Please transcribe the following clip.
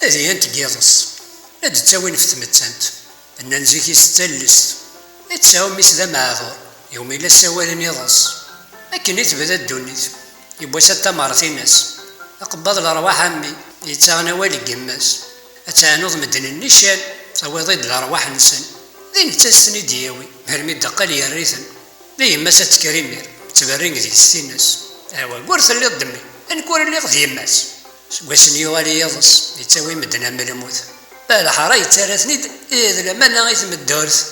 هذه أنت قيضص لا تتاوين في تمتانت أن نزيكي ستالست يتساوي ميس ذا معذور يوم إلا سوالين يضص لكن يتبدا الدونيت يبوي ستة مرات الناس أقبض الأرواح عمي يتاغنا والي قماس أتعنوض مدن النشان سوي ضد الأرواح نسن ذين تسني دياوي هرمي الدقال يريثن ذي ما ستكريمير تبرين ذي ستيناس أوا قرث اللي ضدمي أنكور اللي غذي ماس واسني والي يضص يتساوي مدنا ملموت بالحرا يتسالثني إذا لما نغيث من الدورث